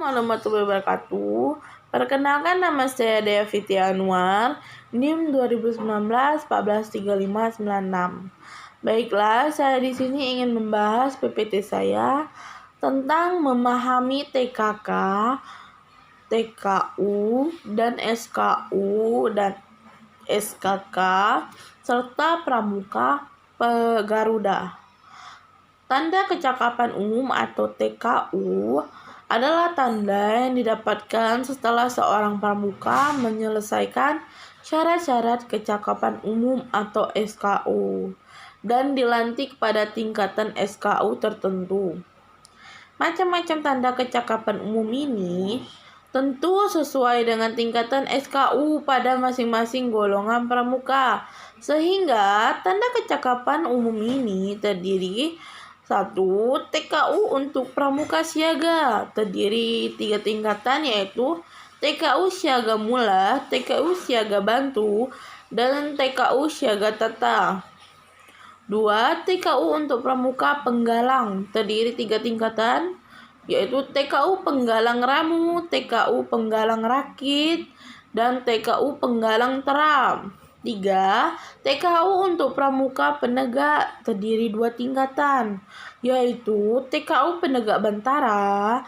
warahmatullahi wabarakatuh. Perkenalkan, nama saya Dea Fiti Anwar, NIM 2019 143596. Baiklah, saya di sini ingin membahas PPT saya tentang memahami TKK, TKU, dan SKU dan SKK serta Pramuka Garuda. Tanda kecakapan umum atau TKU adalah tanda yang didapatkan setelah seorang pramuka menyelesaikan syarat-syarat kecakapan umum atau SKU dan dilantik pada tingkatan SKU tertentu. Macam-macam tanda kecakapan umum ini tentu sesuai dengan tingkatan SKU pada masing-masing golongan pramuka, sehingga tanda kecakapan umum ini terdiri 1. TKU untuk pramuka siaga terdiri 3 tingkatan, yaitu TKU siaga mula, TKU siaga bantu, dan TKU siaga tata. 2. TKU untuk pramuka penggalang terdiri 3 tingkatan, yaitu TKU penggalang ramu, TKU penggalang rakit, dan TKU penggalang teram. 3. TKU untuk pramuka penegak terdiri 2 tingkatan, yaitu TKU penegak bantara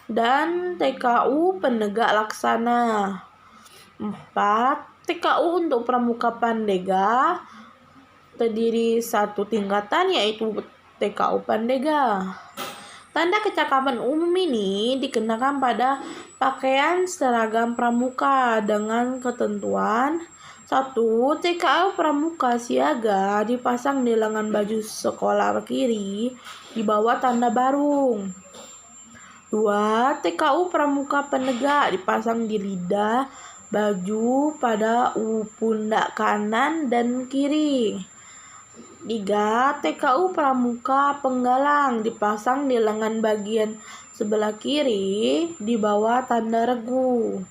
dan TKU penegak laksana. 4. TKU untuk pramuka pandega terdiri 1 tingkatan, yaitu TKU pandega. Tanda kecakapan umum ini dikenakan pada pakaian seragam pramuka dengan ketentuan 1. TKU pramuka siaga dipasang di lengan baju sekolah kiri di bawah tanda barung. 2. TKU pramuka penegak dipasang di lidah baju pada pundak kanan dan kiri. 3. TKU pramuka penggalang dipasang di lengan bagian sebelah kiri di bawah tanda regu.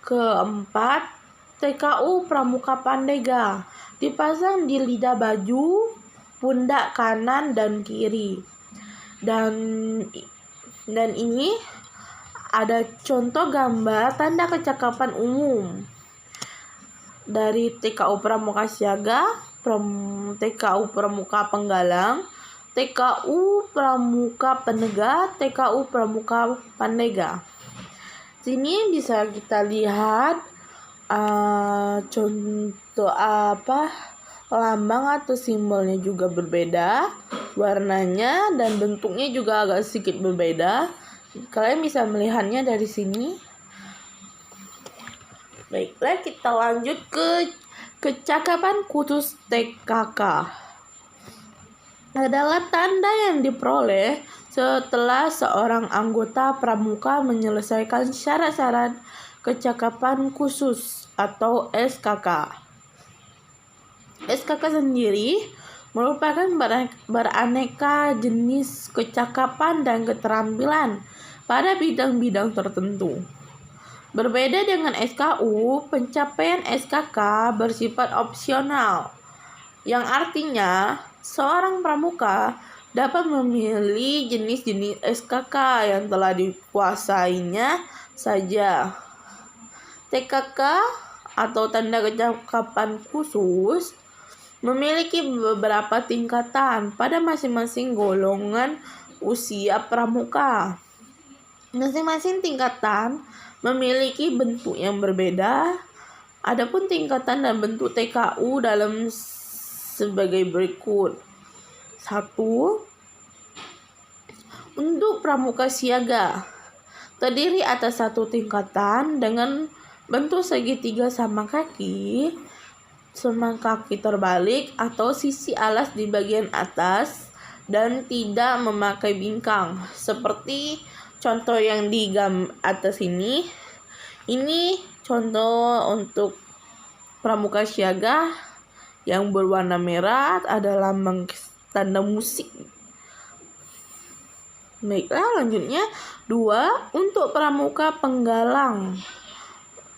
4. TKU pramuka pandega dipasang di lidah baju pundak kanan dan kiri. Dan ini ada contoh gambar tanda kecakapan umum dari TKU pramuka siaga, TKU pramuka penggalang, TKU pramuka penegak, TKU pramuka pandega. Sini bisa kita lihat contoh lambang atau simbolnya juga berbeda, warnanya dan bentuknya juga agak sedikit berbeda. Kalian bisa melihatnya dari sini. Baiklah, kita lanjut ke kecakapan khusus TKK. Adalah tanda yang diperoleh setelah seorang anggota pramuka menyelesaikan syarat-syarat kecakapan khusus atau SKK. SKK sendiri merupakan beraneka jenis kecakapan dan keterampilan pada bidang-bidang tertentu. Berbeda dengan SKU, pencapaian SKK bersifat opsional, yang artinya seorang pramuka dapat memilih jenis-jenis SKK yang telah dikuasainya saja. TKK atau tanda kecakapan khusus memiliki beberapa tingkatan pada masing-masing golongan usia pramuka. Masing-masing tingkatan memiliki bentuk yang berbeda. Adapun tingkatan dan bentuk TKU dalam sebagai berikut. 1. Untuk pramuka siaga terdiri atas 1 tingkatan dengan bentuk segitiga sama kaki terbalik atau sisi alas di bagian atas dan tidak memakai bingkang seperti contoh yang di atas ini. Ini contoh untuk pramuka siaga yang berwarna merah, ada lambang tanda musik. Baiklah, lanjutnya 2. Untuk pramuka penggalang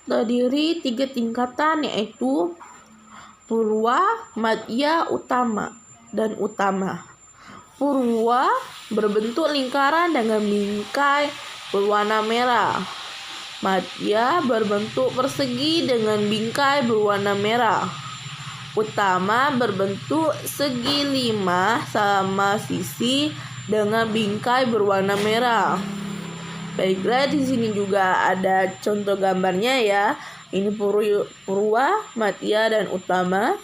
terdiri 3 tingkatan, yaitu Purwa, Madya, Utama, dan Utama. Purwa berbentuk lingkaran dengan bingkai berwarna merah. Madya berbentuk persegi dengan bingkai berwarna merah. Utama berbentuk segi 5 sama sisi dengan bingkai berwarna merah. Baiklah, di sini juga ada contoh gambarnya ya. Ini Purwa, Madya, dan Utama.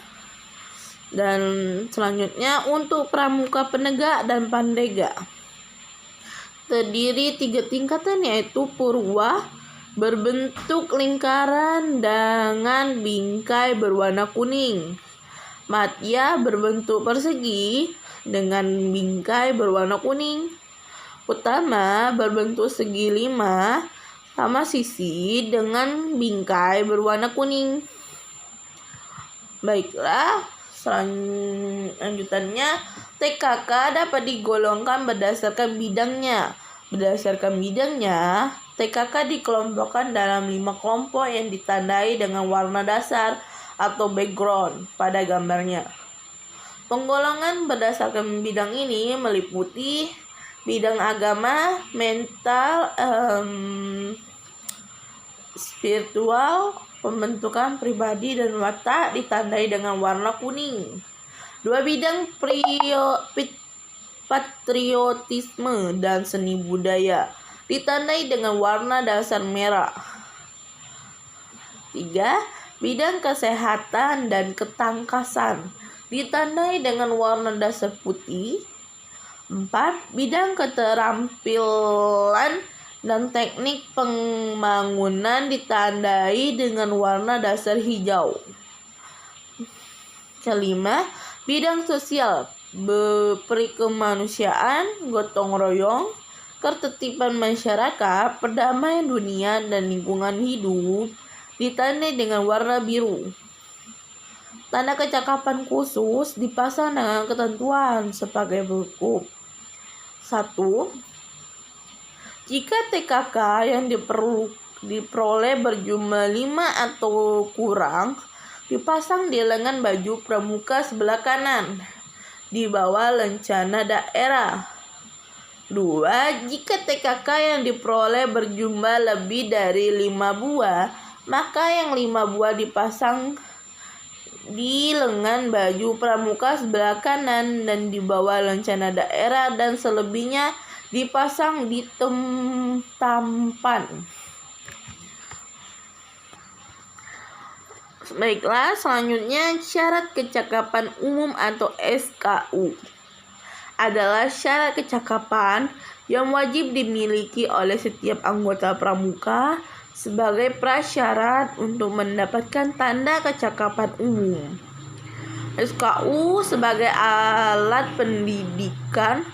Dan selanjutnya untuk Pramuka, Penegak, dan Pandega. Terdiri 3 tingkatan, yaitu Purwa berbentuk lingkaran dengan bingkai berwarna kuning. Madya berbentuk persegi dengan bingkai berwarna kuning. Utama berbentuk segi 5 sama sisi dengan bingkai berwarna kuning. Baiklah, selanjutnya TKK dapat digolongkan berdasarkan bidangnya. Berdasarkan bidangnya, TKK dikelompokkan dalam 5 kelompok yang ditandai dengan warna dasar atau background pada gambarnya. Penggolongan berdasarkan bidang ini meliputi bidang agama, mental, spiritual, pembentukan pribadi dan watak ditandai dengan warna kuning. 2 bidang patriotisme dan seni budaya ditandai dengan warna dasar merah. 3. Bidang kesehatan dan ketangkasan ditandai dengan warna dasar putih. 4. Bidang keterampilan dan teknik pembangunan ditandai dengan warna dasar hijau. Kelima, bidang sosial, perikemanusiaan, gotong royong, ketertiban masyarakat, perdamaian dunia, dan lingkungan hidup ditandai dengan warna biru. Tanda kecakapan khusus dipasang dengan ketentuan sebagai berikut. 1. Jika TKK yang diperoleh berjumlah 5 atau kurang, dipasang di lengan baju pramuka sebelah kanan, di bawah lencana daerah. 2. Jika TKK yang diperoleh berjumlah lebih dari 5 buah, maka yang 5 buah dipasang di lengan baju pramuka sebelah kanan dan di bawah lencana daerah, dan selebihnya dipasang di tampan. Baiklah, selanjutnya syarat kecakapan umum atau SKU adalah syarat kecakapan yang wajib dimiliki oleh setiap anggota pramuka sebagai prasyarat untuk mendapatkan tanda kecakapan umum. SKU sebagai alat pendidikan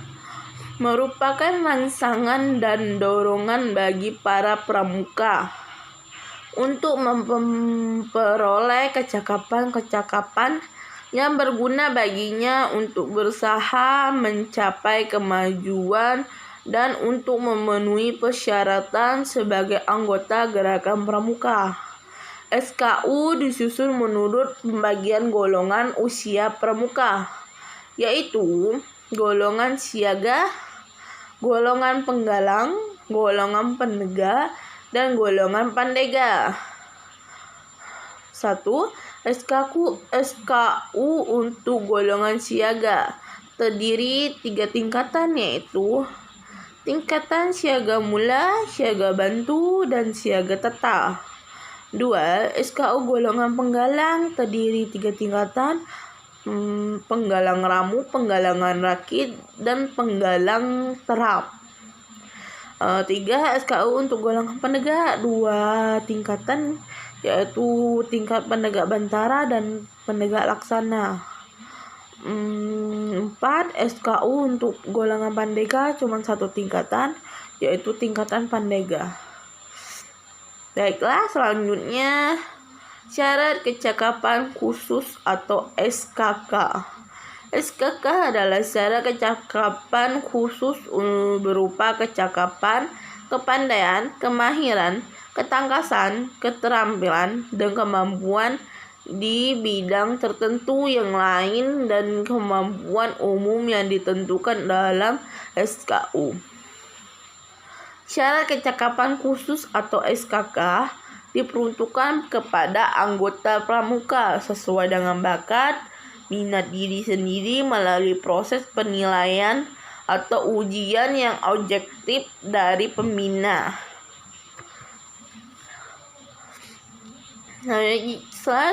merupakan rangsangan dan dorongan bagi para pramuka untuk memperoleh kecakapan-kecakapan yang berguna baginya untuk berusaha mencapai kemajuan dan untuk memenuhi persyaratan sebagai anggota gerakan pramuka. SKU disusun menurut pembagian golongan usia pramuka, yaitu golongan siaga, golongan penggalang, golongan penegak, dan golongan pandega. 1. SKU untuk golongan siaga terdiri 3 tingkatan, yaitu tingkatan siaga mula, siaga bantu, dan siaga tetap. 2. SKU golongan penggalang terdiri 3 tingkatan, penggalang ramu, penggalangan rakit, dan penggalang terap. 3. SKU untuk golongan penegak 2 tingkatan, yaitu tingkat penegak bantara dan penegak laksana. 4. SKU untuk golongan pandega cuma 1 tingkatan, yaitu tingkatan pandega. Baiklah, selanjutnya syarat kecakapan khusus atau SKK. SKK adalah syarat kecakapan khusus berupa kecakapan, kepandaian, kemahiran, ketangkasan, keterampilan, dan kemampuan di bidang tertentu yang lain dan kemampuan umum yang ditentukan dalam SKU. Syarat kecakapan khusus atau SKK diperuntukkan kepada anggota pramuka sesuai dengan bakat, minat diri sendiri melalui proses penilaian atau ujian yang objektif dari pembina.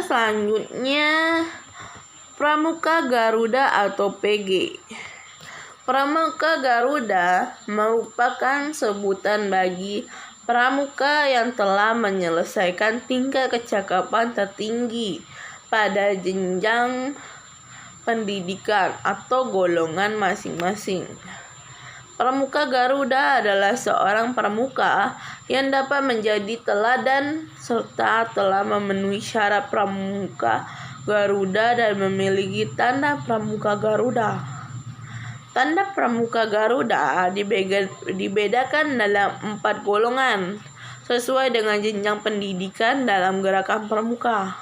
Selanjutnya, Pramuka Garuda atau PG. Pramuka Garuda merupakan sebutan bagi pramuka yang telah menyelesaikan tingkat kecakapan tertinggi pada jenjang pendidikan atau golongan masing-masing. Pramuka Garuda adalah seorang pramuka yang dapat menjadi teladan serta telah memenuhi syarat Pramuka Garuda dan memiliki tanda Pramuka Garuda. Tanda Pramuka Garuda dibedakan dalam 4 golongan sesuai dengan jenjang pendidikan dalam gerakan pramuka.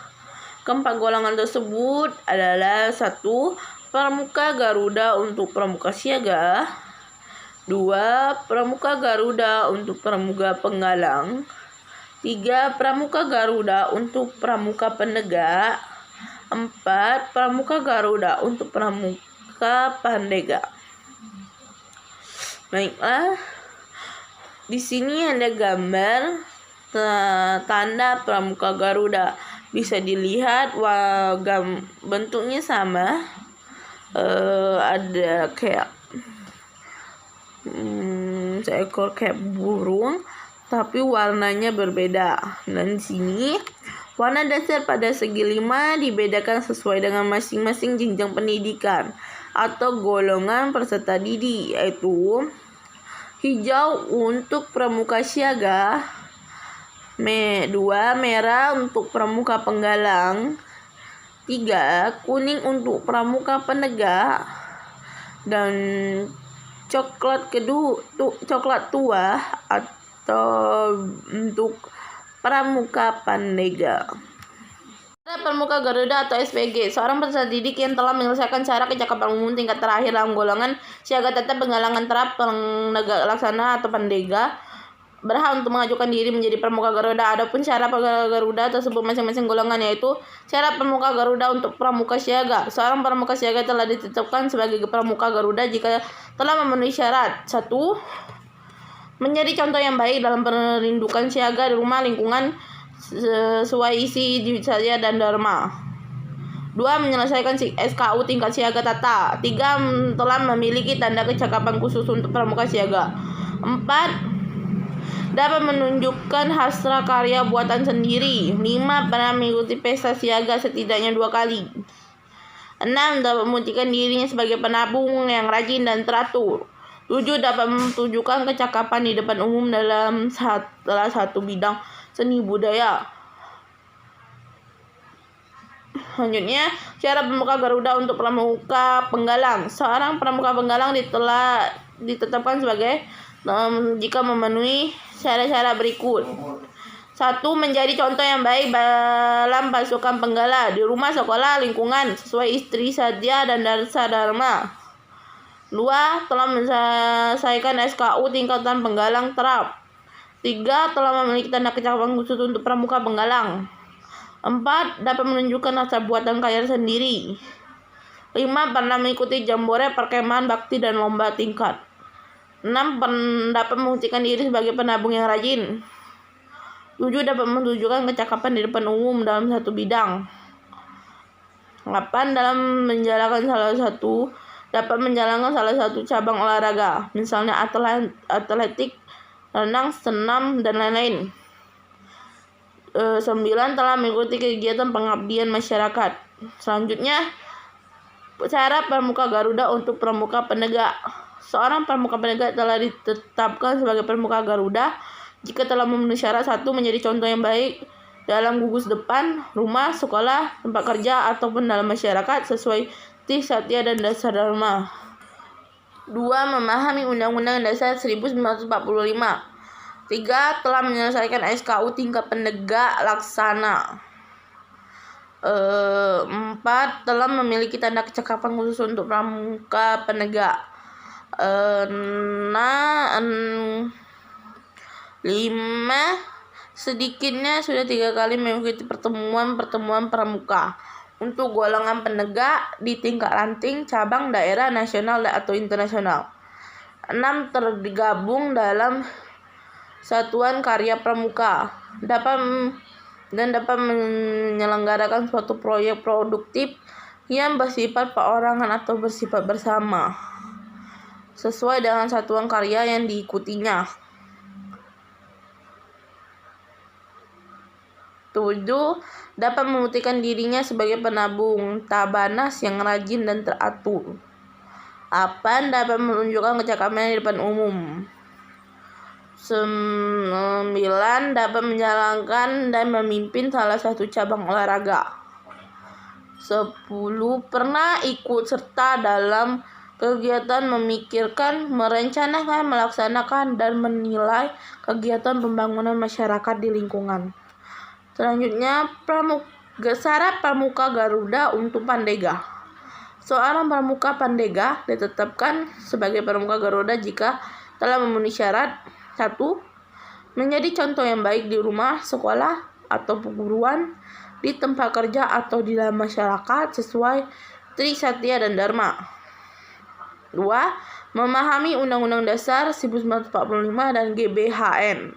Keempat golongan tersebut adalah 1. Pramuka Garuda untuk pramuka siaga. 2. Pramuka Garuda untuk pramuka penggalang. 3. Pramuka Garuda untuk pramuka penegak. 4. Pramuka Garuda untuk pramuka pandega. Baiklah, di sini ada gambar tanda Pramuka Garuda. Bisa dilihat bentuknya sama. Ada kayak seekor kayak burung, tapi warnanya berbeda. Dan di sini warna dasar pada segi 5 dibedakan sesuai dengan masing-masing jenjang pendidikan atau golongan peserta didik, yaitu hijau untuk pramuka siaga, 2 merah untuk pramuka penggalang, 3 kuning untuk pramuka penegak, dan coklat tua atau untuk pramuka pandega. Pramuka Garuda atau SPG, seorang peserta didik yang telah menyelesaikan syarat kecakapan umum tingkat terakhir dalam golongan siaga tetap, penggalangan terap, penegak laksana atau pandega, berhak untuk mengajukan diri menjadi Pramuka Garuda. Adapun syarat Pramuka Garuda tersebut masing-masing golongan, yaitu syarat Pramuka Garuda untuk pramuka siaga. Seorang pramuka siaga telah ditetapkan sebagai Pramuka Garuda jika telah memenuhi syarat: 1. Menjadi contoh yang baik dalam perindukan siaga di rumah lingkungan sesuai isi saja dan dharma. 2. Menyelesaikan SKU tingkat siaga tata. 3. Telah memiliki tanda kecakapan khusus untuk pramuka siaga. 4. Dapat menunjukkan hasil karya buatan sendiri. 5. Pernah mengikuti pesta siaga setidaknya 2 kali. 6. Dapat membuktikan dirinya sebagai penabung yang rajin dan teratur. 7. Dapat menunjukkan kecakapan di depan umum dalam salah satu bidang seni budaya. Selanjutnya, syarat Pramuka Garuda untuk pramuka penggalang. Seorang pramuka penggalang telah ditetapkan sebagai jika memenuhi syarat-syarat berikut. 1. Menjadi contoh yang baik dalam pasukan penggala di rumah, sekolah, lingkungan sesuai istri saja dan dasar dharma. 2. Telah menyelesaikan SKU tingkatan penggalang terap. 3. Telah memiliki tanda kecakapan khusus untuk pramuka penggalang. 4. Dapat menunjukkan hasil buatan karya sendiri. 5. Pernah mengikuti jambore, perkemahan bakti, dan lomba tingkat. 6. Dapat membuktikan diri sebagai penabung yang rajin. 7. Dapat menunjukkan kecakapan di depan umum dalam satu bidang. 8. Dapat menjalankan salah satu cabang olahraga, misalnya atletik, renang, senam, dan lain-lain. 9. Telah mengikuti kegiatan pengabdian masyarakat. Selanjutnya, syarat Pramuka Garuda untuk pramuka penegak. Seorang pramuka penegak telah ditetapkan sebagai Pramuka Garuda jika telah memenuhi syarat: 1. Menjadi contoh yang baik dalam gugus depan, rumah, sekolah, tempat kerja, ataupun dalam masyarakat sesuai iti satya dan dasar dharma. 2. Memahami Undang-Undang Dasar 1945. 3. Telah menyelesaikan SKU tingkat penegak laksana. 4. Telah memiliki tanda kecakapan khusus untuk pramuka penegak. 5. Sedikitnya sudah 3 kali mengikuti pertemuan pramuka untuk golongan penegak di tingkat ranting, cabang, daerah, nasional, atau internasional. 6. Tergabung dalam satuan karya pramuka dapat menyelenggarakan suatu proyek produktif yang bersifat perorangan atau bersifat bersama sesuai dengan satuan karya yang diikutinya. 7. Dapat membuktikan dirinya sebagai penabung tabanas yang rajin dan teratur. 8. Dapat menunjukkan kecakapannya di depan umum. 9. Dapat menjalankan dan memimpin salah satu cabang olahraga. 10. Pernah ikut serta dalam kegiatan memikirkan, merencanakan, melaksanakan, dan menilai kegiatan pembangunan masyarakat di lingkungan. Selanjutnya, syarat pramuka Garuda untuk Pandega. Seorang pramuka Pandega ditetapkan sebagai pramuka Garuda jika telah memenuhi syarat: 1. Menjadi contoh yang baik di rumah, sekolah, atau perguruan, di tempat kerja, atau di dalam masyarakat sesuai Trisatya dan Dharma. 2. Memahami Undang-Undang Dasar 1945 dan GBHN.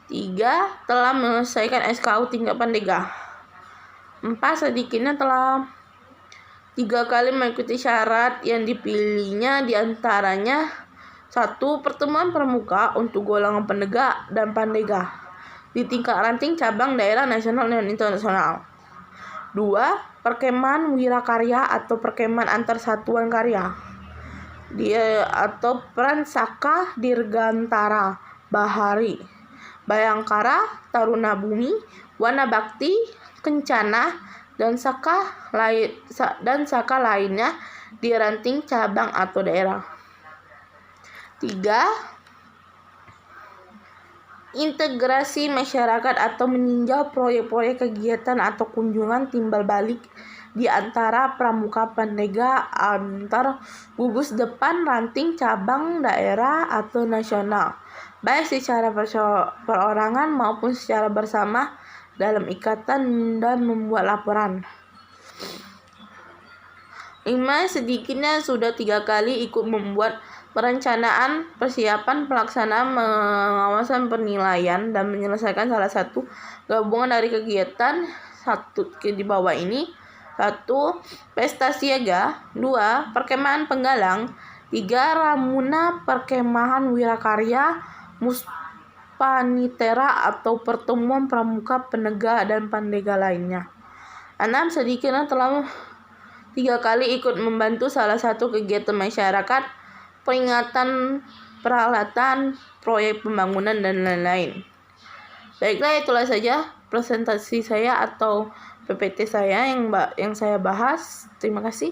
3. Telah menyelesaikan SKU tingkat Pandega. 4. Sedikitnya telah 3 kali mengikuti syarat yang dipilihnya, diantaranya: 1. Pertemuan pramuka untuk golongan penegak dan Pandega di tingkat ranting, cabang, daerah, nasional, dan internasional. 2. Perkemahan wirakarya atau perkemahan antar satuan karya atau Pransaka Dirgantara Bahari, Bayangkara, Taruna Bumi, Wana Bakti, Kencana, dan saka lainnya di ranting, cabang, atau daerah. 3. Integrasi masyarakat atau meninjau proyek-proyek kegiatan atau kunjungan timbal balik di antara pramuka Pandega antar gugus depan, ranting, cabang, daerah, atau nasional, baik secara perorangan maupun secara bersama dalam ikatan, dan membuat laporan. 5. Sedikitnya sudah 3 kali ikut membuat perencanaan, persiapan, pelaksanaan, pengawasan, penilaian, dan menyelesaikan salah satu gabungan dari kegiatan di bawah ini. 1. Pesta siaga. 2. Perkemahan penggalang. 3. Ramuna perkemahan wirakarya Muspanitera atau pertemuan pramuka penegak dan Pandega lainnya. 6. Sedikitnya telah 3 kali ikut membantu salah satu kegiatan masyarakat, peringatan, peralatan, proyek pembangunan, dan lain-lain. Baiklah, itulah saja presentasi saya atau PPT saya yang saya bahas. Terima kasih.